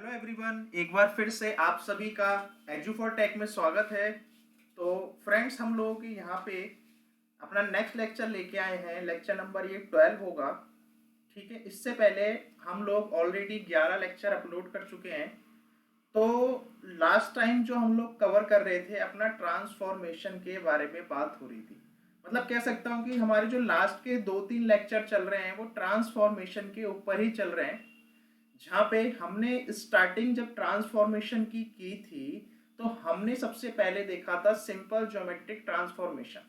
Hello everyone, एक बार फिर से आप सभी का एजू फॉर टेक में स्वागत है। तो फ्रेंड्स, हम लोग यहाँ पे अपना नेक्स्ट लेक्चर लेके आए हैं। लेक्चर नंबर ये 12 होगा। ठीक है, इससे पहले हम लोग ऑलरेडी 11 लेक्चर अपलोड कर चुके हैं। तो लास्ट टाइम जो हम लोग कवर कर रहे थे, अपना ट्रांसफॉर्मेशन के बारे में बात हो रही थी। मतलब कह सकता हूँ कि हमारे जो लास्ट के 2-3 लेक्चर चल रहे हैं वो ट्रांसफॉर्मेशन के ऊपर ही चल रहे हैं। जहाँ पे हमने स्टार्टिंग जब ट्रांसफॉर्मेशन की थी, तो हमने सबसे पहले देखा था सिंपल ज्योमेट्रिक ट्रांसफॉर्मेशन।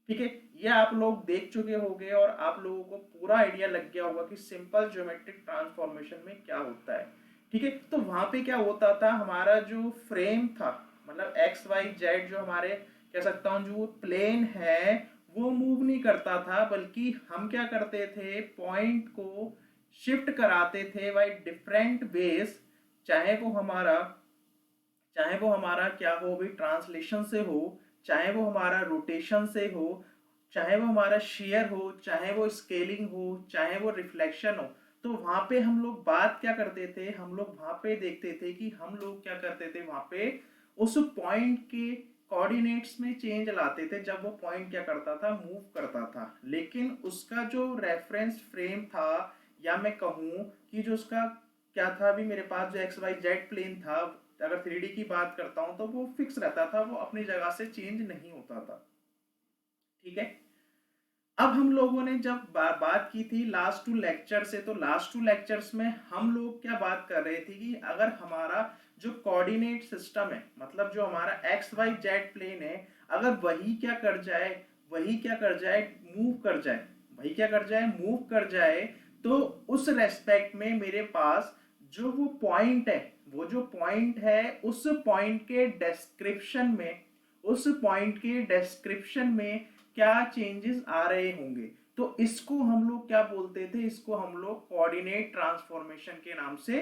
ठीक है, ये आप लोग देख चुके होंगे और आप लोगों को पूरा आइडिया लग गया होगा कि सिंपल ज्योमेट्रिक ट्रांसफॉर्मेशन में क्या होता है। ठीक है, तो वहां पे क्या होता था, हमारा जो फ्रेम था, मतलब एक्स वाई जेड, जो हमारे कह सकता हूँ जो प्लेन है, वो मूव नहीं करता था, बल्कि हम क्या करते थे, पॉइंट को शिफ्ट कराते थे बाई डिफरेंट वेज। चाहे वो हमारा चाहे वो हमारा क्या हो भी, ट्रांसलेशन से हो, चाहे वो हमारा रोटेशन से हो, चाहे वो हमारा शेयर हो, चाहे वो स्केलिंग हो, चाहे वो रिफ्लेक्शन हो। तो वहां पे हम लोग बात क्या करते थे, हम लोग वहां पे देखते थे कि हम लोग क्या करते थे, वहां पे उस पॉइंट के कोऑर्डिनेट्स में चेंज लाते थे जब वो पॉइंट क्या करता था, मूव करता था। लेकिन उसका जो रेफरेंस फ्रेम था, या मैं कहूँ कि जो उसका क्या था, अभी मेरे पास जो एक्स वाई जेड प्लेन था, अगर 3D की बात करता हूं तो वो फिक्स रहता था, वो अपनी जगह से चेंज नहीं होता था। ठीक है, अब हम लोगों ने जब बात की थी लास्ट 2 लेक्चर से, तो लास्ट 2 लेक्चर्स में हम लोग क्या बात कर रहे थे कि अगर हमारा जो कोऑर्डिनेट सिस्टम है, मतलब जो हमारा एक्स वाई जेड प्लेन है, अगर वही क्या कर जाए, मूव कर जाए, वही क्या कर जाए, मूव कर जाए, तो उस रेस्पेक्ट में मेरे पास जो वो पॉइंट है, वो जो पॉइंट है, उस पॉइंट के डेस्क्रिप्शन में क्या चेंजेस आ रहे होंगे। तो इसको हम लोग क्या बोलते थे, इसको हम लोग कोऑर्डिनेट ट्रांसफॉर्मेशन के नाम से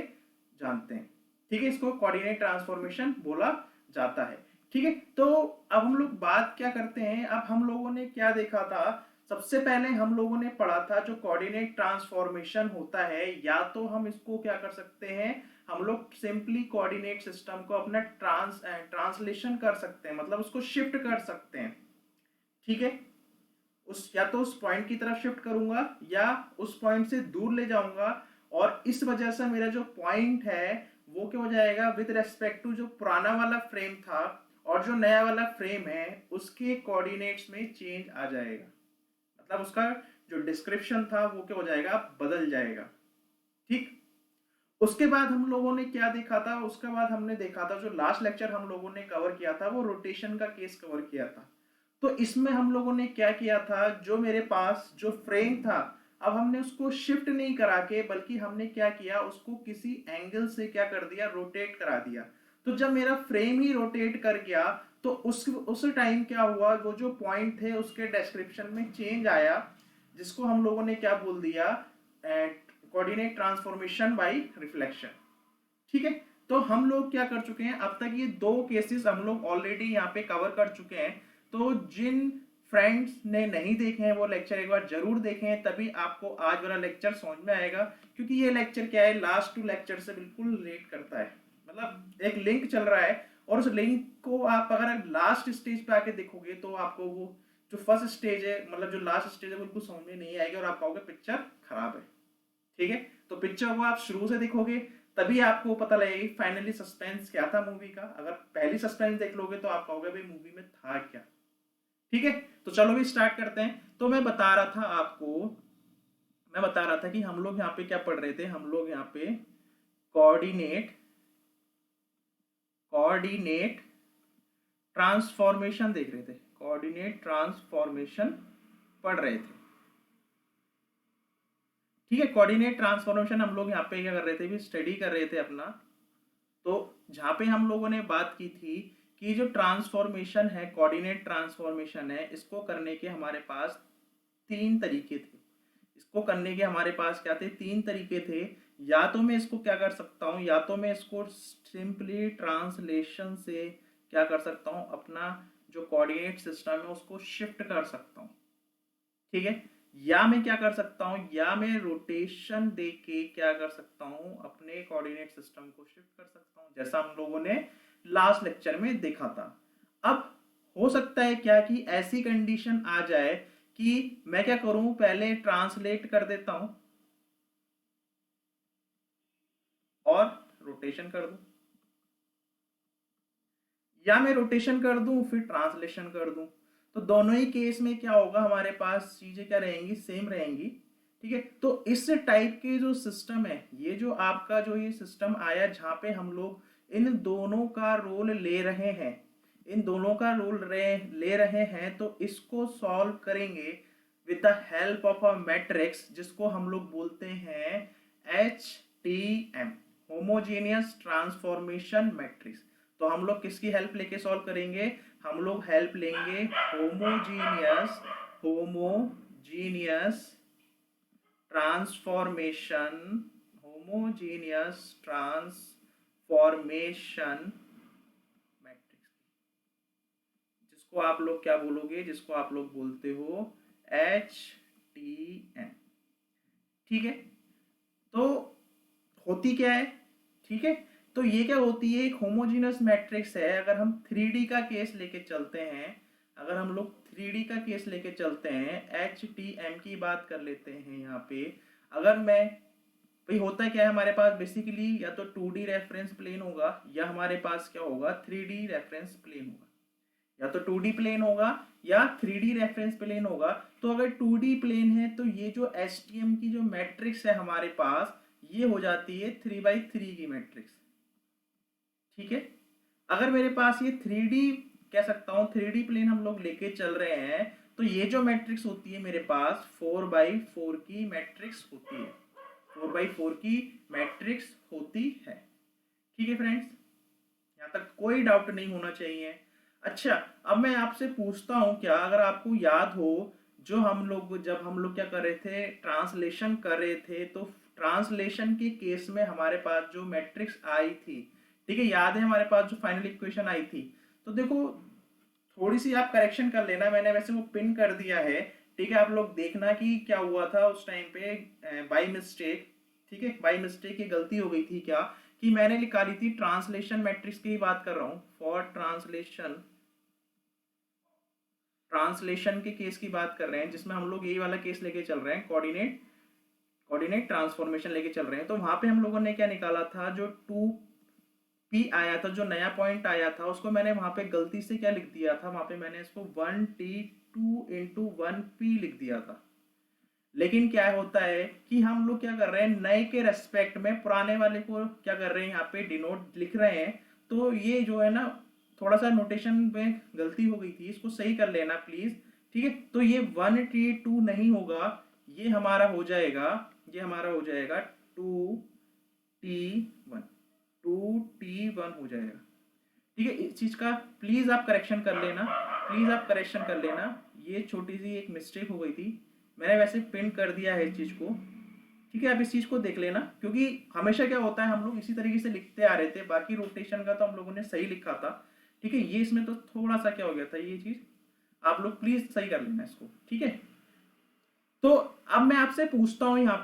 जानते हैं। ठीक है, इसको कोऑर्डिनेट ट्रांसफॉर्मेशन बोला जाता है। ठीक है, तो अब हम लोग बात क्या करते हैं, अब हम लोगों ने क्या देखा था, सबसे पहले हम लोगों ने पढ़ा था जो कोऑर्डिनेट ट्रांसफॉर्मेशन होता है, या तो हम इसको क्या कर सकते हैं, हम लोग सिंपली कोऑर्डिनेट सिस्टम को अपना ट्रांसलेशन कर सकते हैं, मतलब उसको शिफ्ट कर सकते हैं। ठीक है, उस या तो उस पॉइंट की तरफ शिफ्ट करूंगा या उस पॉइंट से दूर ले जाऊंगा, और इस वजह से मेरा जो पॉइंट है वो क्या हो जाएगा, विद रेस्पेक्ट टू जो पुराना वाला फ्रेम था और जो नया वाला फ्रेम है, उसके कोऑर्डिनेट्स में चेंज आ जाएगा। मतलब उसका जो डिस्क्रिप्शन था वो क्या हो जाएगा, बदल जाएगा। ठीक, उसके बाद हम लोगों ने क्या देखा था, उसके बाद हमने देखा था, जो लास्ट लेक्चर हम लोगों ने कवर किया था, वो रोटेशन का केस कवर किया था। तो इसमें हम लोगों ने क्या किया था, जो मेरे पास जो फ्रेम था, अब हमने उसको शिफ्ट नहीं करा के, बल्कि हमने क्या किया, उसको किसी एंगल से क्या कर दिया, रोटेट करा दिया। तो जब मेरा फ्रेम ही रोटेट कर गया, तो उस टाइम क्या हुआ, वो जो पॉइंट थे उसके डिस्क्रिप्शन में चेंज आया, जिसको हम लोगों ने क्या बोल दिया, कोऑर्डिनेट ट्रांसफॉर्मेशन बाय रिफ्लेक्शन। ठीक है, तो हम लोग क्या कर चुके हैं, अब तक ये 2 केसेस हम लोग ऑलरेडी यहाँ पे कवर कर चुके हैं। तो जिन फ्रेंड्स ने नहीं देखे हैं वो लेक्चर एक बार जरूर देखें, तभी आपको आज वाला लेक्चर समझ में आएगा। क्योंकि ये लेक्चर क्या है, लास्ट 2 लेक्चर से बिल्कुल रिलेट करता है। मतलब एक लिंक चल रहा है, और उस लिंक को आप अगर लास्ट स्टेज पे आके देखोगे, तो आपको वो जो फर्स्ट स्टेज है, मतलब जो लास्ट स्टेज है, बिल्कुल समझ में नहीं आएगी और आप कहोगे पिक्चर खराब है। ठीक है, तो पिक्चर को आप शुरू से देखोगे, तभी आपको पता लगेगा फाइनली सस्पेंस क्या था मूवी का। अगर पहली सस्पेंस देख लोगे तो आप कहोगे भाई मूवी में था क्या। ठीक है, तो चलो भी स्टार्ट करते हैं। तो मैं बता रहा था कि हम लोग यहाँ पे क्या पढ़ रहे थे, हम लोग यहाँ पे कोऑर्डिनेट कोऑर्डिनेट ट्रांसफॉर्मेशन देख रहे थे, कोऑर्डिनेट ट्रांसफॉर्मेशन पढ़ रहे थे। ठीक है, कोऑर्डिनेट ट्रांसफॉर्मेशन हम लोग यहाँ पे क्या कर रहे थे, भी स्टडी कर रहे थे अपना। तो जहाँ पे हम लोगों ने बात की थी कि जो ट्रांसफॉर्मेशन है, कोऑर्डिनेट ट्रांसफॉर्मेशन है, इसको करने के हमारे पास 3 तरीके थे। इसको करने के हमारे पास क्या थे, 3 तरीके थे। या तो मैं इसको क्या कर सकता हूँ, या तो मैं इसको सिंपली ट्रांसलेशन से क्या कर सकता हूँ, अपना जो कोऑर्डिनेट सिस्टम है उसको शिफ्ट कर सकता हूँ। ठीक है, या मैं क्या कर सकता हूँ, या मैं रोटेशन दे के क्या कर सकता हूँ, अपने कोऑर्डिनेट सिस्टम को शिफ्ट कर सकता हूँ, जैसा हम लोगों ने लास्ट लेक्चर में देखा था। अब हो सकता है क्या कि ऐसी कंडीशन आ जाए कि मैं क्या करूं, पहले ट्रांसलेट कर देता हूं और रोटेशन कर दूं, या मैं रोटेशन कर दूं फिर ट्रांसलेशन कर दूं। तो दोनों ही केस में क्या होगा, हमारे पास चीजें क्या रहेंगी, सेम रहेंगी। ठीक है, तो इस टाइप के जो सिस्टम है, ये जो आपका जो ये सिस्टम आया जहां पे हम लोग इन दोनों का रोल ले रहे हैं, इन दोनों का रोल ले रहे हैं, तो इसको सॉल्व करेंगे with the help of a matrix जिसको हम लोग बोलते हैं H T M, homogeneous transformation matrix. तो हम लोग किसकी हेल्प लेके सॉल्व करेंगे, हम लोग हेल्प लेंगे homogeneous transformation, homogeneous transformation matrix, जिसको आप लोग क्या बोलोगे, जिसको आप लोग बोलते हो एच टी एन। ठीक है, तो होती क्या है, ठीक है, तो ये क्या होती है, एक होमोजेनस मैट्रिक्स है। अगर हम 3D का केस लेके चलते हैं, अगर हम लोग 3D का केस लेके चलते हैं, एच टी एम की बात कर लेते हैं यहाँ पे। अगर मैं, भाई होता है क्या है हमारे पास बेसिकली, या तो 2D रेफरेंस प्लेन होगा, या हमारे पास क्या होगा 3D रेफरेंस प्लेन होगा, या तो 2D प्लेन होगा या 3D रेफरेंस प्लेन होगा। तो अगर 2D प्लेन है तो ये जो एसटीएम की जो मैट्रिक्स है हमारे पास, ये हो जाती है 3x3 की मैट्रिक्स। ठीक है, अगर मेरे पास ये 3D कह सकता हूँ, 3D प्लेन हम लोग लेके चल रहे हैं, तो ये जो मैट्रिक्स होती है मेरे पास 4x4 की मैट्रिक्स होती है, 4x4 की मैट्रिक्स होती है। ठीक है फ्रेंड्स, यहाँ तक कोई डाउट नहीं होना चाहिए। अच्छा, अब मैं आपसे पूछता हूँ, क्या अगर आपको याद हो, जो हम लोग जब हम लोग क्या कर रहे थे, ट्रांसलेशन कर रहे थे, तो ट्रांसलेशन के केस में हमारे पास जो मैट्रिक्स आई थी, ठीक है, याद है हमारे पास जो फाइनल इक्वेशन आई थी, तो देखो थोड़ी सी आप करेक्शन कर लेना, मैंने वैसे वो पिन कर दिया है। ठीक है, आप लोग देखना कि क्या हुआ था उस टाइम पे बाय मिस्टेक। ठीक है, बाय मिस्टेक की गलती हो गई थी क्या, कि मैंने निकाली थी ट्रांसलेशन मैट्रिक्स की ही बात कर रहा हूँ, फॉर ट्रांसलेशन, ट्रांसलेशन के केस की बात कर रहे हैं, जिसमें हम लोग यही वाला केस लेके चल रहे हैं, कोऑर्डिनेट कोऑर्डिनेट ट्रांसफॉर्मेशन लेके चल रहे हैं। तो वहां पे हम लोगों ने क्या निकाला था, जो 2p आया था, जो नया पॉइंट आया था, उसको मैंने वहां पे गलती से क्या लिख दिया था, वहां पे मैंने इसको 1t2 × 1p लिख दिया था। लेकिन क्या होता है कि हम लोग क्या कर रहे हैं, नए के रेस्पेक्ट में पुराने वाले को क्या कर रहे हैं, यहाँ पे डिनोट लिख रहे हैं। तो ये जो है ना, थोड़ा सा नोटेशन में गलती हो गई थी, इसको सही कर लेना प्लीज। ठीक है, तो ये 1t2 नहीं होगा, ये हमारा हो जाएगा, ये हमारा हो जाएगा 2t1, 2t1 हो जाएगा। ठीक है, इस चीज का प्लीज आप करेक्शन कर लेना, प्लीज आप करेक्शन कर लेना, ये छोटी सी एक मिस्टेक हो गई थी, मैंने वैसे पिन कर दिया है इस चीज को। ठीक है, आप इस चीज को देख लेना, क्योंकि हमेशा क्या होता है, हम लोग इसी तरीके से लिखते आ रहे थे, बाकी रोटेशन का तो हम लोगों ने सही लिखा था। ठीक है, ये इसमें तो थोड़ा सा क्या हो गया था, ये चीज आप लोग प्लीज सही कर लेना इसको। ठीक है, तो अब मैं आपसे पूछता हूँ, यहाँ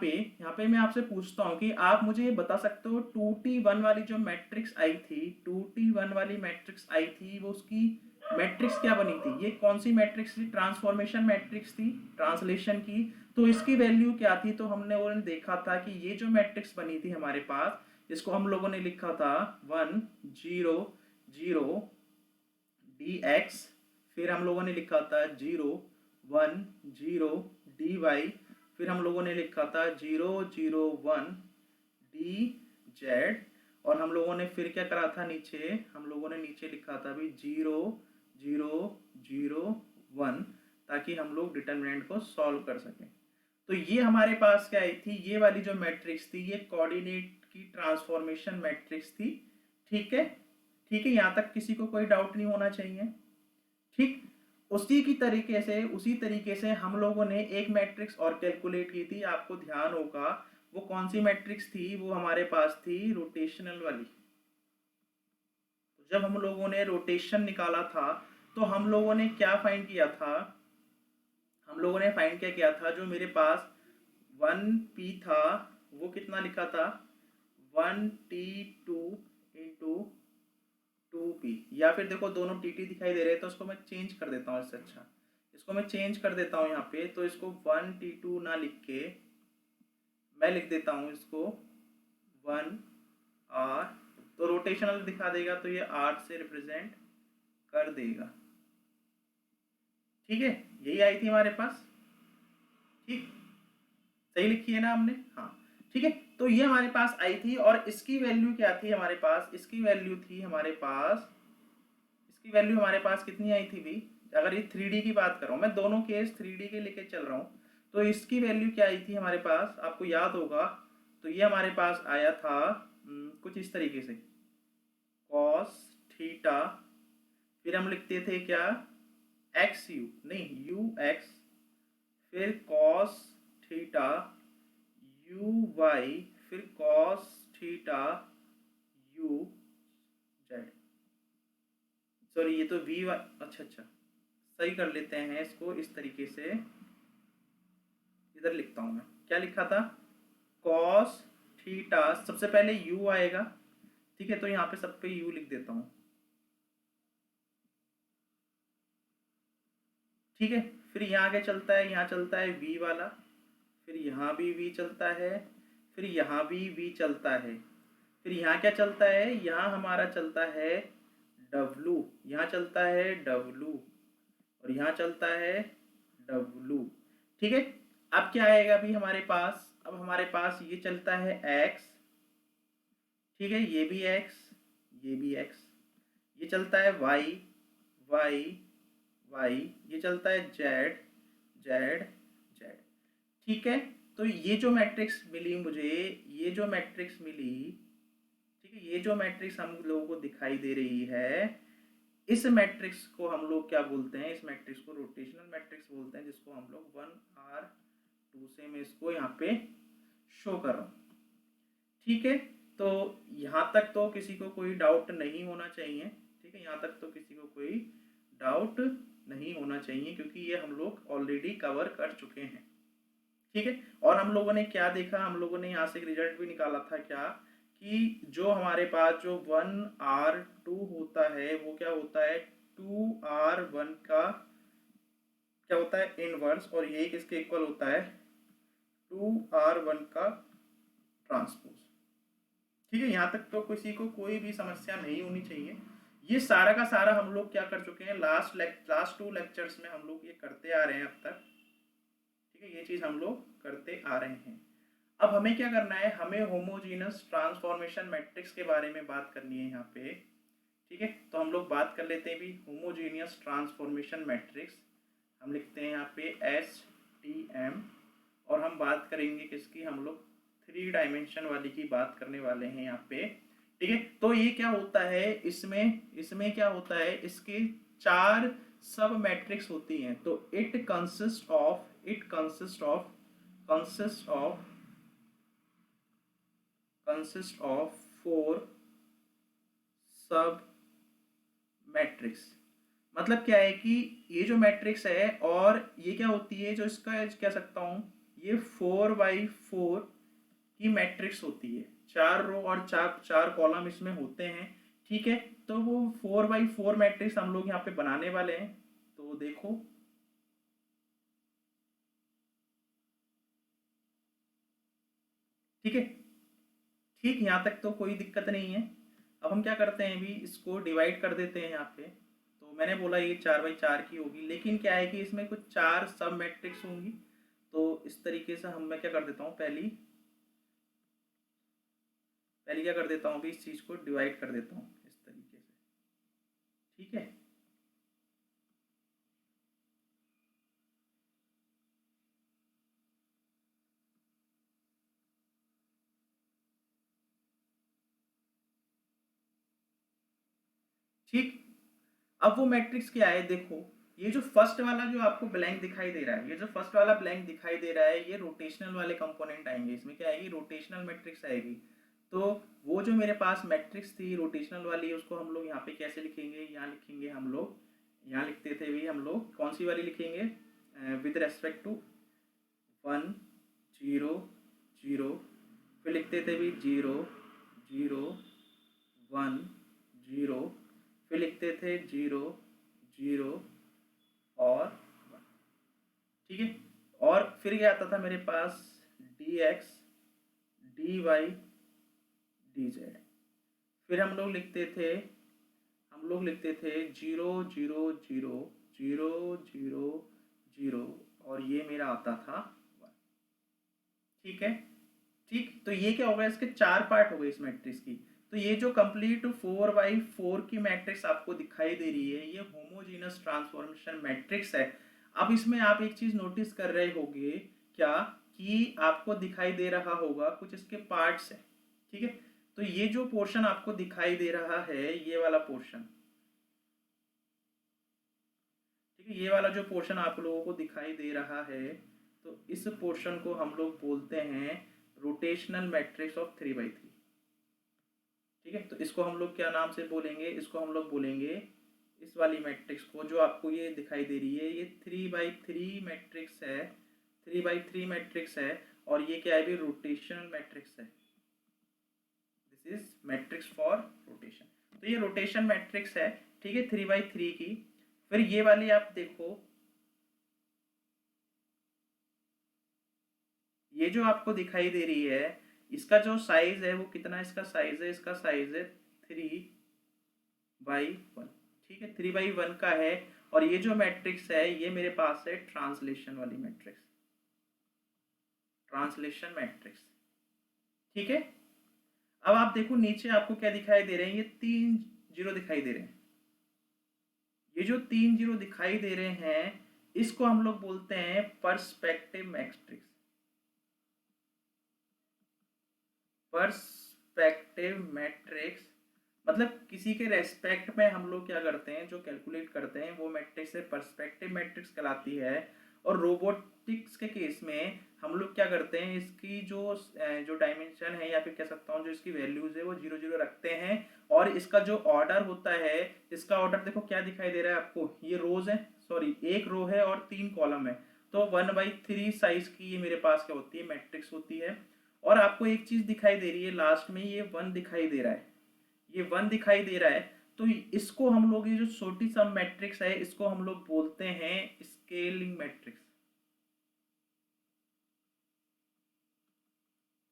पे मैं आपसे पूछता हूँ कि आप मुझे ये बता सकते हो, 2t1 वाली जो मैट्रिक्स आई थी, 2t1 वाली मैट्रिक्स आई थी, वो उसकी मैट्रिक्स क्या बनी थी, ये कौन सी मैट्रिक्स थी, ट्रांसफॉर्मेशन मैट्रिक्स थी, ट्रांसलेशन की। तो इसकी वैल्यू क्या थी, तो हमने वो देखा था कि ये जो मैट्रिक्स बनी थी हमारे पास, इसको हम लोगों ने लिखा था 1 0 0 dx, फिर हम लोगों ने लिखा था 0 1 0 dy, फिर हम लोगों ने लिखा था 0 0 1 dz, और हम लोगों ने फिर क्या करा था, नीचे हम लोगों ने नीचे लिखा था भी 0 0 0 1, ताकि हम लोग डिटर्मिनेंट को सॉल्व कर सकें। तो ये हमारे पास क्या आई थी, ये वाली जो मैट्रिक्स थी, ये कोऑर्डिनेट की ट्रांसफॉर्मेशन मैट्रिक्स थी। ठीक है, ठीक है, यहाँ तक किसी को कोई डाउट नहीं होना चाहिए। ठीक, उसी तरीके से हम लोगों ने एक मैट्रिक्स और कैलकुलेट की थी, आपको ध्यान होगा वो कौन सी मैट्रिक्स थी, वो हमारे पास थी रोटेशनल वाली। तो जब हम लोगों ने रोटेशन निकाला था, तो हम लोगों ने क्या फाइंड किया था, हम लोगों ने फाइंड क्या किया था, जो मेरे पास 1p था वो कितना लिखा था, 1t2 इंटू 2p, या फिर देखो दोनों टी टी दिखाई दे रहे हैं तो उसको मैं चेंज कर देता हूँ। इससे अच्छा इसको मैं चेंज कर देता हूँ यहाँ पे, तो इसको 1t2 ना लिख के मैं लिख देता हूँ इसको 1r, तो रोटेशनल दिखा देगा, तो ये r से रिप्रेजेंट कर देगा। ठीक है, यही आई थी हमारे पास। ठीक, सही लिखी है ना हमने, हाँ। ठीक है, तो ये हमारे पास आई थी, और इसकी वैल्यू क्या थी हमारे पास, इसकी वैल्यू थी हमारे पास, इसकी वैल्यू हमारे पास कितनी आई थी भी, अगर ये 3D की बात कर रहा हूँ मैं, दोनों केस 3D के लेके चल रहा हूँ, तो इसकी वैल्यू क्या आई थी हमारे पास, आपको याद होगा। तो ये हमारे पास आया था कुछ इस तरीके से, कॉस थीटा, फिर हम लिखते थे क्या, एक्स यू, नहीं यू एक्स, फिर कॉस थीटा यू वाई, फिर cos theta you Z, sorry ये तो वी वाई, अच्छा अच्छा, सही कर लेते हैं इसको इस तरीके से, इधर लिखता हूं मैं, क्या लिखा था, कॉस थीटा, सबसे पहले यू आएगा, ठीक है, तो यहाँ पे सब पे यू लिख देता हूँ। ठीक है, फिर यहाँ क्या चलता है, यहाँ चलता है वी वाला, फिर यहाँ भी वी चलता है, फिर यहाँ भी वी चलता है, फिर यहाँ क्या चलता है, यहाँ हमारा चलता है डब्लू, यहाँ चलता है डब्लू, और यहाँ चलता है डब्लू। ठीक है, अब क्या आएगा अभी हमारे पास, अब हमारे पास ये चलता है एक्स, ठीक है, ये भी एक्स, ये भी एक्स, ये चलता है वाई, वाई, वाई, ये चलता है जेड, जेड, जेड। ठीक है, तो ये जो मैट्रिक्स मिली मुझे, ये जो मैट्रिक्स मिली, ठीक है, ये जो मैट्रिक्स हम लोगों को दिखाई दे रही है, इस मैट्रिक्स को हम लोग क्या बोलते हैं, इस मैट्रिक्स को रोटेशनल मैट्रिक्स बोलते हैं, जिसको हम लोग 1r2 से मैं इसको यहाँ पे शो कर रहा हूँ। ठीक है, तो यहाँ तक तो किसी को कोई डाउट नहीं होना चाहिए। ठीक है, यहाँ तक तो किसी को कोई डाउट नहीं होना चाहिए, क्योंकि ये हम लोग ऑलरेडी कवर कर चुके हैं। ठीक है, और हम लोगों ने क्या देखा, हम लोगों ने यहाँ से एक रिजल्ट भी निकाला था क्या, कि जो हमारे पास जो 1r2 होता है वो क्या होता है 2r1 का क्या होता है इनवर्स, और ये किसके इक्वल होता है 2r1 का ट्रांसपोज। ठीक है, यहाँ तक तो किसी को कोई भी समस्या नहीं होनी चाहिए। ये सारा का सारा हम लोग क्या कर चुके हैं, लास्ट 2 लेक्चर्स में हम लोग ये करते आ रहे हैं अब तक। ठीक है, ये चीज हम लोग करते आ रहे हैं। अब हमें क्या करना है, हमें होमोजीनस ट्रांसफॉर्मेशन मैट्रिक्स के बारे में बात करनी है यहाँ पे। ठीक है, तो हम लोग बात कर लेते हैं भी होमोजीनियस ट्रांसफॉर्मेशन मैट्रिक्स, हम लिखते हैं यहाँ पे STM, और हम बात करेंगे किसकी, हम लोग 3 डायमेंशन वाली की बात करने वाले हैं यहाँ पे। ठीक है, तो ये क्या होता है, इसमें क्या होता है, इसके 4 सब मैट्रिक्स होती हैं, तो इट कंसिस्ट ऑफ 4 सब मैट्रिक्स। मतलब क्या है कि ये जो मैट्रिक्स है, और ये क्या होती है, जो इसका कह सकता हूं, ये 4x4 की मैट्रिक्स होती है, 4 रो और 4 कॉलम इसमें होते हैं। ठीक है, तो वो 4x4 मैट्रिक्स हम लोग यहाँ पे बनाने वाले हैं, तो देखो ठीक है, ठीक, यहाँ तक तो कोई दिक्कत नहीं है। अब हम क्या करते हैं भी, इसको डिवाइड कर देते हैं यहाँ पे, तो मैंने बोला ये 4x4 की होगी, लेकिन क्या है कि इसमें कुछ 4 सब मैट्रिक्स होंगी, तो इस तरीके से मैं क्या कर देता हूँ, पहली क्या कर देता हूँ, इस चीज को डिवाइड कर देता हूँ इस तरीके से। ठीक है, ठीक, अब वो मैट्रिक्स क्या है, देखो ये जो फर्स्ट वाला जो आपको ब्लैंक दिखाई दे रहा है, ये जो फर्स्ट वाला ब्लैंक दिखाई दे रहा है, ये रोटेशनल वाले कंपोनेंट आएंगे, इसमें क्या आएगी, रोटेशनल मैट्रिक्स आएगी। तो वो जो मेरे पास मैट्रिक्स थी रोटेशनल वाली, उसको हम लोग यहाँ पे कैसे लिखेंगे, यहाँ लिखेंगे हम लोग, यहाँ लिखते थे भी हम लोग, कौन सी वाली लिखेंगे, विद रेस्पेक्ट टू 1 0 0, फिर लिखते थे भी 0 0 1 0, फिर लिखते थे 0 0 और 1। ठीक है, और फिर क्या आता था मेरे पास dx dy dz। फिर हम लोग लिखते थे 0 0 0 0 0 0, और ये मेरा आता था 1। ठीक है, ठीक, तो ये क्या होगा, इसके 4 पार्ट हो गए इस मैट्रिक्स की। तो ये जो कंप्लीट 4x4 की मैट्रिक्स आपको दिखाई दे रही है, ये होमोजीनस ट्रांसफॉर्मेशन मैट्रिक्स है। अब इसमें आप एक चीज नोटिस कर रहे होंगे क्या, कि आपको दिखाई दे रहा होगा कुछ इसके पार्ट्स है। ठीक है, तो ये जो पोर्शन आपको दिखाई दे रहा है, ये वाला पोर्शन, ठीक है, ये वाला जो पोर्शन आप लोगों को दिखाई दे रहा है, तो इस पोर्शन को हम लोग बोलते हैं रोटेशनल मैट्रिक्स ऑफ 3x3। ठीक है, तो इसको हम लोग क्या नाम से बोलेंगे, इसको हम लोग बोलेंगे, इस वाली मैट्रिक्स को जो आपको ये दिखाई दे रही है, ये 3x3 मैट्रिक्स है, 3x3 मैट्रिक्स है, और ये क्या है भी, रोटेशनल मैट्रिक्स है। This is matrix for rotation. तो ये रोटेशन मैट्रिक्स है, ठीक है, 3x3 की। फिर ये वाली आप देखो, ये जो आपको दिखाई दे रही है, इसका जो साइज है वो कितना, इसका साइज है, 3/1। ठीक है, 3/1 का है। और ये जो मैट्रिक्स है, ये मेरे पास है ट्रांसलेशन वाली मैट्रिक्स, ट्रांसलेशन मैट्रिक्स। ठीक है, अब आप देखो नीचे आपको क्या दिखाई दे रहे हैं, ये 3 जीरो दिखाई दे रहे हैं। ये जो 3 जीरो दिखाई दे रहे हैं, इसको हम लोग बोलते हैं पर्सपेक्टिव मैट्रिक्स। पर्सपेक्टिव मैट्रिक्स मतलब किसी के रेस्पेक्ट में हम लोग क्या करते हैं, जो कैलकुलेट करते हैं वो मैट्रिक्स है, पर्सपेक्टिव मैट्रिक्स कहलाती है। और रोबोटिक्स के केस में हम लोग क्या करते हैं, इसकी जो डायमेंशन है, या फिर कह सकता हूँ जो इसकी वैल्यूज है, वो 0 0 रखते हैं। और इसका जो ऑर्डर होता है, इसका ऑर्डर देखो क्या दिखाई दे रहा है आपको, ये रोज है, सॉरी एक रो है और 3 कॉलम है। तो 1/3 साइज की ये मेरे पास क्या होती है, मैट्रिक्स होती है। और आपको एक चीज दिखाई दे रही है लास्ट में, ये 1 दिखाई दे रहा है, ये 1 दिखाई दे रहा है। तो इसको हम लोग, ये जो छोटी सम मैट्रिक्स है, इसको हम लोग बोलते हैं स्केलिंग मैट्रिक्स।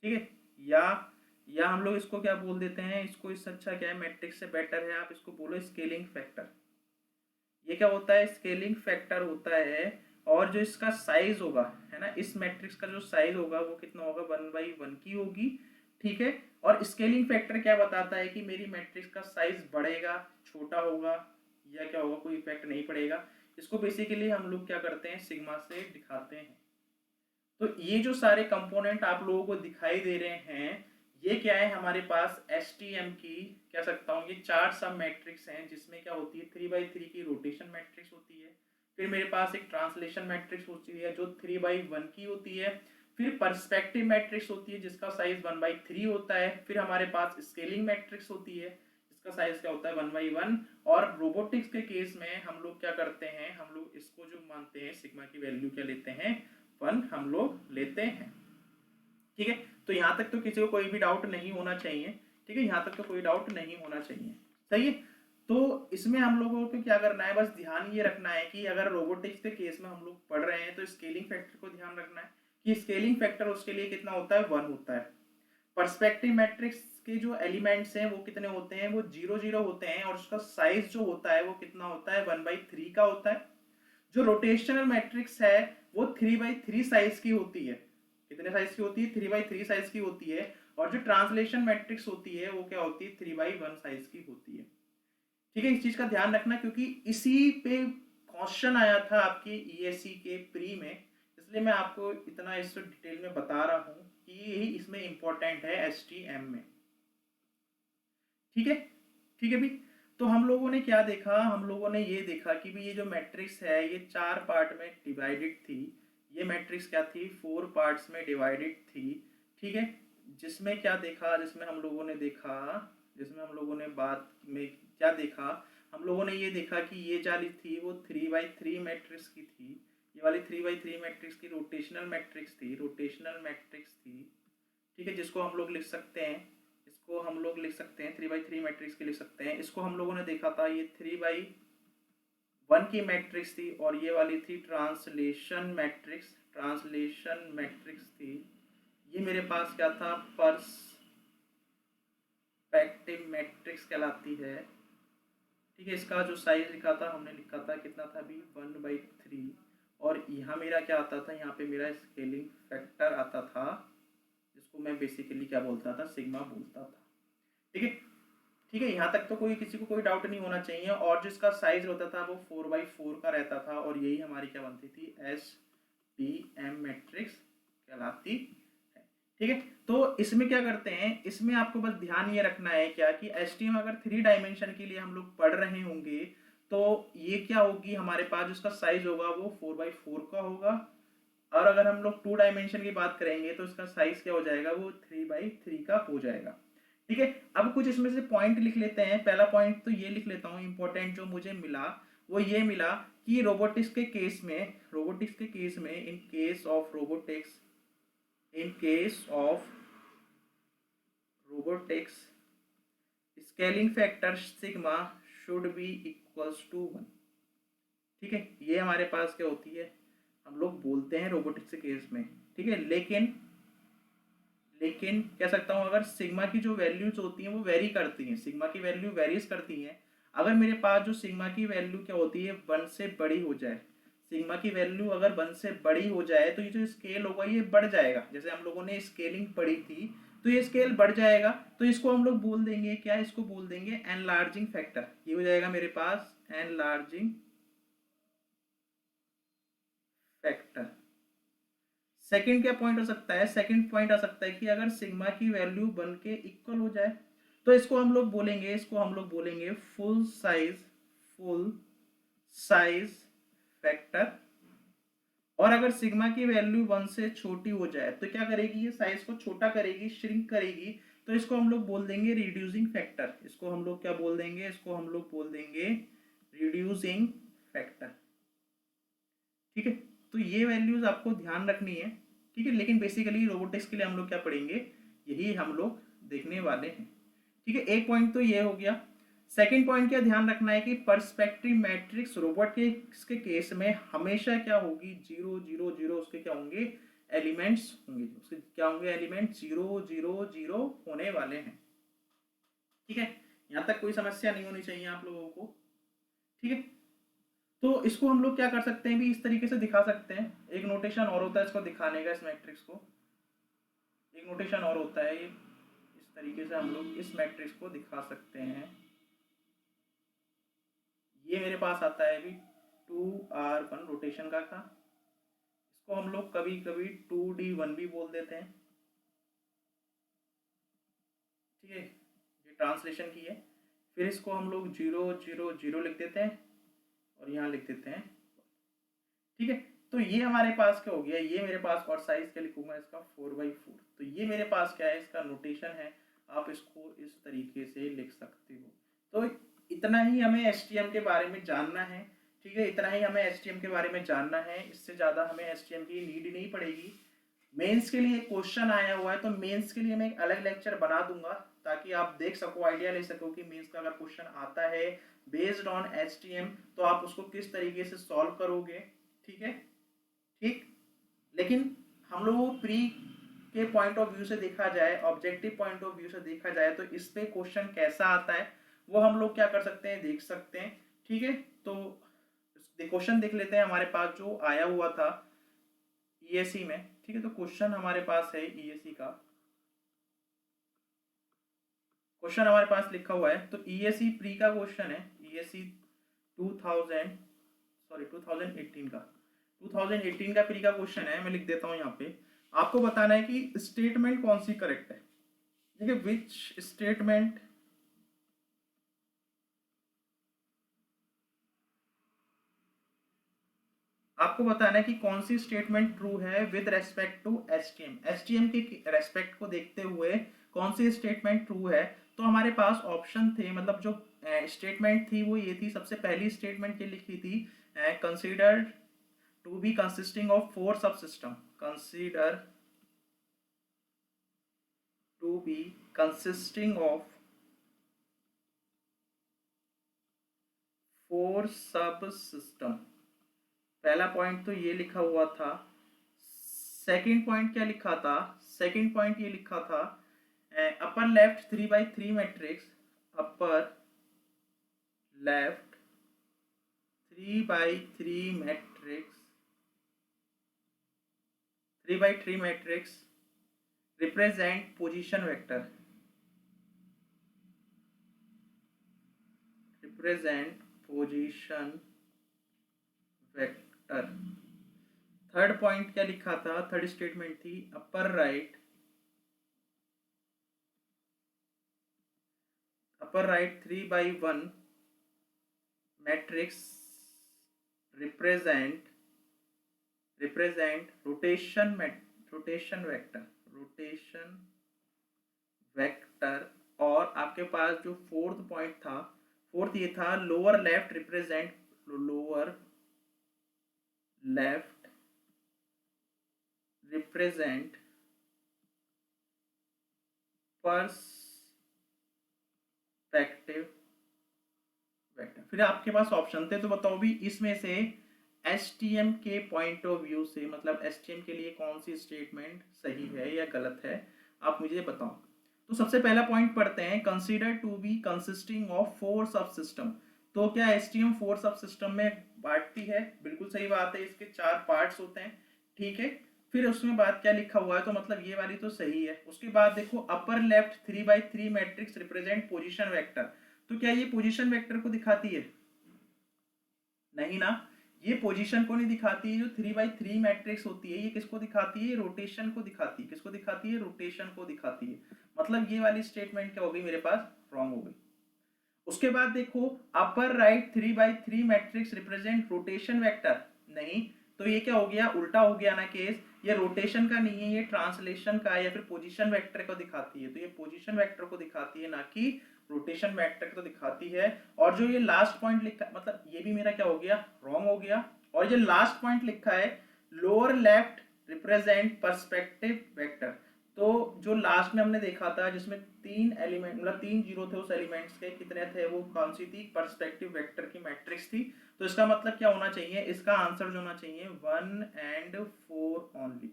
ठीक है, या या हम लोग इसको क्या बोल देते हैं, इसको इससे अच्छा क्या है, मैट्रिक्स से बेटर है, आप इसको बोलो स्केलिंग फैक्टर। ये क्या होता है, स्केलिंग फैक्टर होता है। और जो इसका साइज होगा, है ना, इस मैट्रिक्स का जो साइज होगा वो कितना होगा, 1/1 की होगी। ठीक है, और स्केलिंग फैक्टर क्या बताता है कि मेरी मैट्रिक्स का साइज बढ़ेगा, छोटा होगा, या क्या होगा, कोई इफेक्ट नहीं पड़ेगा। इसको बेसिकली हम लोग क्या करते हैं, सिग्मा से दिखाते हैं। तो ये जो सारे कंपोनेंट आप लोगों को दिखाई दे रहे हैं, ये क्या है, हमारे पास STM की कह सकता हूँ, ये 4 सब मैट्रिक्स हैं, जिसमें क्या होती है, 3/3 की रोटेशन मैट्रिक्स होती है। फिर मेरे पास एक ट्रांसलेशन मैट्रिक्स होती है जो 3/1 की होती है। फिर पर्सपेक्टिव मैट्रिक्स होती है जिसका साइज 1/3 होता है। फिर हमारे पास स्केलिंग मैट्रिक्स होती है जिसका साइज क्या होता है, 1/1। और रोबोटिक्स के केस में हम लोग क्या करते हैं, हम लोग इसको जो मानते हैं, सिग्मा की वैल्यू क्या लेते हैं, 1 हम लोग लेते हैं। ठीक है, तो यहाँ तक तो किसी को कोई भी डाउट नहीं होना चाहिए। ठीक है, यहाँ तक तो कोई डाउट नहीं होना चाहिए, सही है। तो इसमें हम लोगों को क्या करना है, बस ध्यान ये रखना है कि अगर रोबोटिक्स के केस में हम लोग पढ़ रहे हैं, तो स्केलिंग फैक्टर को ध्यान रखना है कि स्केलिंग फैक्टर उसके लिए कितना होता है, 1 होता है। पर्सपेक्टिव मैट्रिक्स के जो एलिमेंट्स हैं वो कितने होते हैं, वो 0 0 होते हैं, और उसका साइज जो होता है वो कितना होता है, 1/3 का होता है। जो रोटेशनल मैट्रिक्स है वो 3/3 साइज की होती है। कितने साइज की होती है, 3/3 साइज की होती है। और जो ट्रांसलेशन मैट्रिक्स होती है वो क्या होती है, 3/1 साइज की होती है। ठीक है, इस चीज का ध्यान रखना क्योंकि इसी पे क्वेश्चन आया था आपके ESE के प्री में, इसलिए मैं आपको इतना इस डिटेल में बता रहा हूँ कि यही इसमें इंपॉर्टेंट है STM में। ठीक है, ठीक है भी। तो हम लोगों ने क्या देखा, हम लोगों ने ये देखा कि भी ये जो मैट्रिक्स है ये 4 पार्ट में डिवाइडेड थी। ये मैट्रिक्स क्या थी, 4 पार्ट्स में डिवाइडेड थी। ठीक है, जिसमें क्या देखा, जिसमें हम लोगों ने देखा, जिसमें हम लोगों ने बाद में क्या देखा, हम लोगों ने ये देखा कि ये जाली थी वो 3/3 मैट्रिक्स की थी। ये वाली 3x3 मैट्रिक्स की रोटेशनल मैट्रिक्स थी, ठीक है, जिसको हम लोग लिख सकते हैं, इसको हम लोग लिख सकते हैं 3x3 मैट्रिक्स की लिख सकते हैं। इसको हम लोगों ने देखा था, ये 3x1 की मैट्रिक्स थी और ये वाली थी ट्रांसलेशन मैट्रिक्स थी। ये मेरे पास क्या था, पर्सपेक्टिव मैट्रिक्स कहलाती है। ठीक है, इसका जो साइज लिखा था, हमने लिखा था कितना था अभी 1/3, और यहाँ मेरा क्या आता था, यहाँ पे मेरा स्केलिंग फैक्टर आता था, जिसको मैं बेसिकली क्या बोलता था, सिग्मा बोलता था। ठीक है, ठीक है, यहाँ तक तो किसी को कोई डाउट नहीं होना चाहिए। और जिसका साइज होता था वो 4x4 का रहता था, और यही हमारी क्या बनती थी, STM मैट्रिक्स कहलाती है। ठीक है, तो इसमें क्या करते हैं, इसमें आपको बस ध्यान ये रखना है क्या कि STM अगर 3 डायमेंशन के लिए हम लोग पढ़ रहे होंगे तो ये क्या होगी, हमारे पास जिसका साइज होगा वो 4x4 का होगा, और अगर हम लोग 2 डायमेंशन की बात करेंगे तो इसका साइज क्या हो जाएगा, वो 3x3 का हो जाएगा। ठीक है, अब कुछ इसमें से पॉइंट लिख लेते हैं। पहला पॉइंट तो ये लिख लेता हूँ इंपॉर्टेंट जो मुझे मिला, वो ये मिला कि रोबोटिक्स के केस में in case of robotics scaling factor sigma should be equals to 1। ठीक है, ये हमारे पास क्या होती है, हम लोग बोलते हैं रोबोटिक्स के केस में। ठीक है, लेकिन कह सकता हूं अगर सिग्मा की जो वैल्यूज होती हैं वो वेरी करती हैं, सिग्मा की वैल्यू वेरीज करती हैं। अगर मेरे पास जो सिग्मा की वैल्यू क्या होती है 1 से बड़ी हो जाए, सिग्मा की वैल्यू अगर 1 से बड़ी हो जाए तो ये जो स्केल होगा ये बढ़ जाएगा। जैसे हम लोगों ने स्केलिंग पढ़ी थी तो ये स्केल बढ़ जाएगा, तो इसको हम लोग बोल देंगे क्या, इसको बोल देंगे एनलार्जिंग फैक्टर। ये हो जाएगा मेरे पास एनलार्जिंग फैक्टर। सेकंड क्या पॉइंट हो सकता है, सेकंड पॉइंट आ सकता है कि अगर सिग्मा की वैल्यू 1 के इक्वल हो जाए तो इसको हम लोग बोलेंगे फुल साइज फैक्टर। और अगर सिग्मा की वैल्यू 1 से छोटी हो जाए तो क्या करेगी, ये साइज को छोटा करेगी, श्रिंक करेगी, तो इसको हम लोग बोल देंगे रिड्यूसिंग फैक्टर। इसको हम लोग क्या बोल देंगे, इसको हम लोग बोल देंगे रिड्यूसिंग फैक्टर। ठीक है, तो ये वैल्यूज आपको ध्यान रखनी है। ठीक है, लेकिन बेसिकली रोबोटिक्स के लिए हम लोग क्या पढ़ेंगे, यही हम लोग देखने वाले हैं। ठीक है, एक पॉइंट तो ये हो गया। सेकंड पॉइंट क्या ध्यान रखना है कि पर्सपेक्टिव मैट्रिक्स रोबोट के केस में हमेशा क्या होगी, 0 0 0 उसके क्या होंगे, एलिमेंट्स होंगे, उसके क्या होंगे, एलिमेंट 0 0 0 होने वाले हैं। ठीक है, यहाँ तक कोई समस्या नहीं होनी चाहिए आप लोगों को। ठीक है, तो इसको हम लोग क्या कर सकते हैं भी, इस तरीके से दिखा सकते हैं। एक नोटेशन और होता है इसको दिखाने का, इस मैट्रिक्स को एक नोटेशन और होता है, इस तरीके से हम लोग इस मैट्रिक्स को दिखा सकते हैं। ये मेरे पास आता है अभी 2r1 रोटेशन का था, इसको हम लोग कभी कभी 2d1 भी बोल देते हैं। ठीक है, ये ट्रांसलेशन की है। फिर इसको हम लोग 0 0 0 लिख देते हैं और यहाँ लिख देते हैं। ठीक है, तो ये हमारे पास क्या हो गया, ये मेरे पास, और साइज क्या लिखूंगा इसका 4x4। तो ये मेरे पास क्या है, इसका नोटेशन है, आप इसको इस तरीके से लिख सकते हो। तो इतना ही हमें STM के बारे में जानना है। ठीक है, इतना ही हमें STM के बारे में जानना है, इससे ज़्यादा हमें STM की नीड नहीं पड़ेगी। मेंस के लिए क्वेश्चन आया हुआ है तो मेंस के लिए मैं एक अलग लेक्चर बना दूंगा, ताकि आप देख सको, आइडिया ले सको कि मेंस का अगर क्वेश्चन आता है बेस्ड ऑन STM तो आप उसको किस तरीके से सॉल्व करोगे। ठीक है, ठीक, लेकिन हम लोग प्री के पॉइंट ऑफ व्यू से देखा जाए, ऑब्जेक्टिव पॉइंट ऑफ व्यू से देखा जाए तो इस पे क्वेश्चन कैसा आता है वो हम लोग क्या कर सकते हैं, देख सकते हैं। ठीक है, तो क्वेश्चन देख लेते हैं हमारे पास जो आया हुआ था ESE में। ठीक है, तो क्वेश्चन हमारे पास है ESE का, क्वेश्चन हमारे पास लिखा हुआ है। तो ESE प्री का क्वेश्चन है, ESE 2018 का 2018 का प्री का क्वेश्चन है। मैं लिख देता हूं यहाँ पे, आपको बताना है कि स्टेटमेंट कौन सी करेक्ट है। ठीक है, विच स्टेटमेंट आपको बताना है कि कौन सी स्टेटमेंट ट्रू है विद रेस्पेक्ट टू STM के रेस्पेक्ट को देखते हुए कौन सी स्टेटमेंट ट्रू है। तो हमारे पास ऑप्शन थे, मतलब जो स्टेटमेंट थी वो ये थी, सबसे पहली स्टेटमेंट ये लिखी थी, considered to be consisting of 4 subsystem, consider to be consisting of 4 subsystem। पहला पॉइंट तो ये लिखा हुआ था। सेकंड पॉइंट क्या लिखा था? सेकंड पॉइंट ये लिखा था upper left 3x3 matrix, upper left 3x3 matrix, 3x3 matrix represent position vector, represent position vector. Third point क्या लिखा था? थर्ड स्टेटमेंट थी upper right 3x1 matrix represent rotation vector. और आपके पास जो फोर्थ पॉइंट था, फोर्थ ये था lower left represent perspective vector. फिर आपके पास ऑप्शन थे, तो बताओ भी इसमें से एसटीएम के पॉइंट ऑफ व्यू से, मतलब एसटीएम के लिए कौन सी स्टेटमेंट सही है या गलत है, आप मुझे बताओ। तो सबसे पहला पॉइंट पढ़ते हैं, consider to be consisting of 4 sub system. तो क्या एसटीएम 4 सब सिस्टम में बांटती है? बिल्कुल सही बात है, इसके 4 पार्ट्स होते हैं, ठीक है। फिर उसमें बाद क्या लिखा हुआ है, तो मतलब ये वाली तो सही है। उसके बाद देखो upper left 3x3 matrix represent position vector, तो क्या ये पोजीशन वेक्टर को दिखाती है? नहीं ना, ये पोजीशन को नहीं दिखाती है। जो 3x3 मैट्रिक्स होती है ये किसको दिखाती है? रोटेशन को दिखाती है। किसको दिखाती है? रोटेशन को दिखाती है। मतलब ये वाली स्टेटमेंट क्या हो गई मेरे पास? रॉन्ग हो गई। उसके बाद देखो upper right 3x3 matrix represent rotation vector, नहीं, तो ये क्या हो गया? उल्टा हो गया ना केस। ये रोटेशन का नहीं है, ये ट्रांसलेशन का है, या फिर पोजीशन वेक्टर को दिखाती है। तो ये पोजीशन वेक्टर को दिखाती है, ना कि रोटेशन वेक्टर को दिखाती है। और जो ये लास्ट पॉइंट लिखा, मतलब ये भी मेरा क्या हो गया? रॉन्ग हो गया। और ये लास्ट पॉइंट लिखा है lower left represent perspective vector, तो जो लास्ट में हमने देखा था जिसमें 3 एलिमेंट, मतलब 3 जीरो थे, उस एलिमेंट्स के कितने थे? वो कौन सी थी? पर्सपेक्टिव वेक्टर की मैट्रिक्स थी। तो इसका मतलब क्या होना चाहिए? इसका आंसर जो होना चाहिए 1 and 4 only.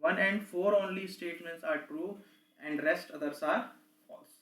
1 and 4 only statements are true and rest others are false,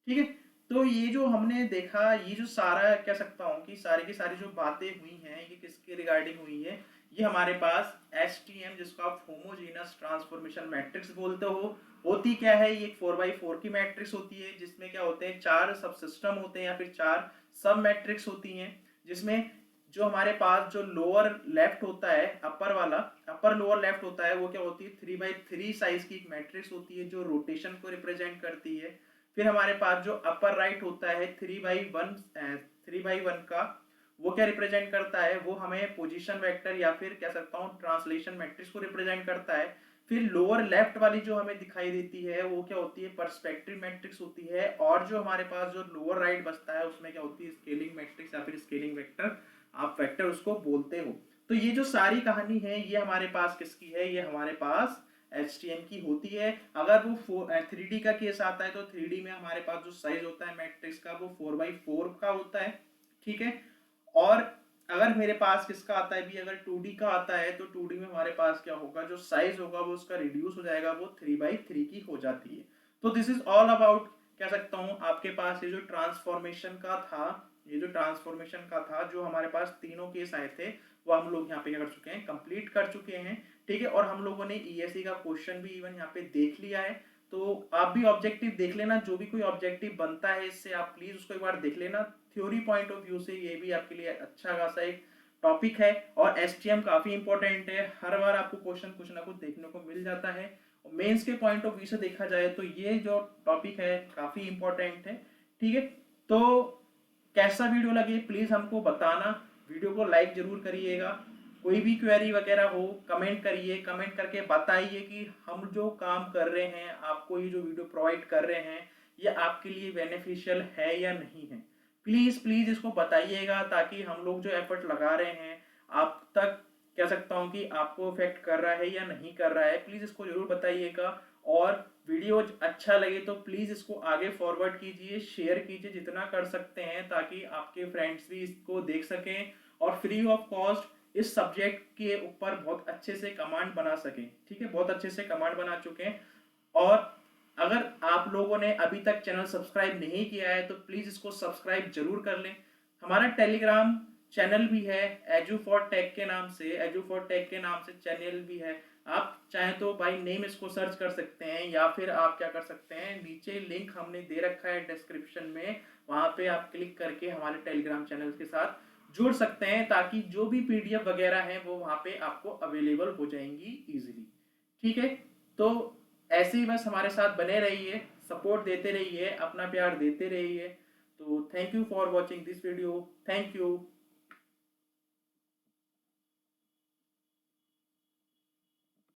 ठीक है। तो ये जो हमने देखा, ये जो सारा कह सकता हूँ कि सारी की सारी जो बातें हुई हैं ये किसके रिगार्डिंग हुई है? ये हमारे पास एसटीएम, जिसको आप होमोजेनस ट्रांसफॉर्मेशन मैट्रिक्स बोलते हो, होती क्या है? ये 4x4 की मैट्रिक्स होती है, जिसमें क्या होते हैं? 4 सब सिस्टम होते हैं या फिर 4 सब मैट्रिक्स होती हैं, जिसमें जो हमारे पास जो लोअर लेफ्ट होता है, अपर वाला, अपर लोअर लेफ्ट होता है, वो क्या होती है? 3x3 साइज की एक मैट्रिक्स होती है जो रोटेशन को रिप्रेजेंट करती है। फिर हमारे पास जो अपर राइट होता है 3x1 का, वो क्या रिप्रेजेंट करता है? वो हमें पोजीशन वेक्टर या फिर कह सकता हूँ ट्रांसलेशन मैट्रिक्स को रिप्रेजेंट करता है। फिर लोअर लेफ्ट वाली जो हमें दिखाई देती है वो क्या होती है? पर्सपेक्टिव मैट्रिक्स होती है। और जो हमारे पास जो लोअर राइट बचता है उसमें क्या होती है? स्केलिंग मैट्रिक्स या फिर स्केलिंग वेक्टर, आप वेक्टर उसको बोलते हो। तो ये जो सारी कहानी है ये हमारे पास किसकी है? ये हमारे पास HTM की होती है। अगर वो 3D का केस आता है तो 3D में हमारे पास जो साइज होता है मैट्रिक्स का वो 4x4 का होता है, ठीक है। और अगर मेरे पास किसका आता है भी, अगर 2D का आता है तो 2D में हमारे पास क्या होगा? जो साइज होगा वो उसका रिड्यूस हो जाएगा, वो 3x3 की हो जाती है। तो दिस इज ऑल अबाउट, कह सकता हूँ आपके पास ये जो ट्रांसफॉर्मेशन का था, ये जो ट्रांसफॉर्मेशन का था, जो हमारे पास तीनों केस आए थे वो हम लोग यहाँ पे क्या कर चुके हैं? कंप्लीट कर चुके हैं, ठीक है। और हम लोगों ने ईएससी का क्वेश्चन भी इवन यहाँ पे देख लिया है। तो आप भी ऑब्जेक्टिव देख लेना, जो भी कोई ऑब्जेक्टिव बनता है इससे आप प्लीज उसको एक बार देख लेना। थ्योरी पॉइंट ऑफ व्यू से ये भी आपके लिए अच्छा खासा एक टॉपिक है। और एसटीएम काफी इंपॉर्टेंट है, हर बार आपको क्वेश्चन कुछ ना कुछ देखने को मिल जाता है। मेंस के पॉइंट ऑफ व्यू से देखा जाए तो ये जो टॉपिक है काफी इंपॉर्टेंट है, ठीक है। तो कैसा वीडियो लगे प्लीज हमको बताना, वीडियो को लाइक जरूर करिएगा। कोई भी क्वेरी वगैरह हो कमेंट करिए, कमेंट करके बताइए कि हम जो काम कर रहे हैं, आपको ये जो वीडियो प्रोवाइड कर रहे हैं, ये आपके लिए बेनिफिशियल है या नहीं है। प्लीज प्लीज इसको बताइएगा ताकि हम लोग जो एफर्ट लगा रहे हैं आप तक कह सकता हूँ कि आपको इफेक्ट कर रहा है या नहीं कर रहा है, प्लीज़ इसको जरूर बताइएगा। और वीडियो अच्छा लगे तो प्लीज़ इसको आगे फॉरवर्ड कीजिए, शेयर कीजिए जितना कर सकते हैं, ताकि आपके फ्रेंड्स भी इसको देख सकें और फ्री ऑफ कॉस्ट इस सब्जेक्ट के ऊपर बहुत अच्छे से कमांड बना सकें। ठीक है, बहुत अच्छे से कमांड बना चुके हैं। और अगर आप लोगों ने अभी तक चैनल सब्सक्राइब नहीं किया है तो प्लीज़ इसको सब्सक्राइब जरूर कर लें। हमारा टेलीग्राम चैनल भी है, एजू फॉर टेक के नाम से, एजू फॉर टेक के नाम से चैनल भी है। आप चाहें तो बाय नेम इसको सर्च कर सकते हैं, या फिर आप क्या कर सकते हैं, नीचे लिंक हमने दे रखा है डिस्क्रिप्शन में, वहां पे आप क्लिक करके हमारे टेलीग्राम चैनल के साथ जुड़ सकते हैं, ताकि जो भी पीडीएफ वगैरह है वो वहां पे आपको अवेलेबल हो जाएंगी इजीली। ठीक है, तो ऐसे ही बस हमारे साथ बने रहिए, सपोर्ट देते रहिए, अपना प्यार देते रहिए। तो thank you for watching this video, thank you.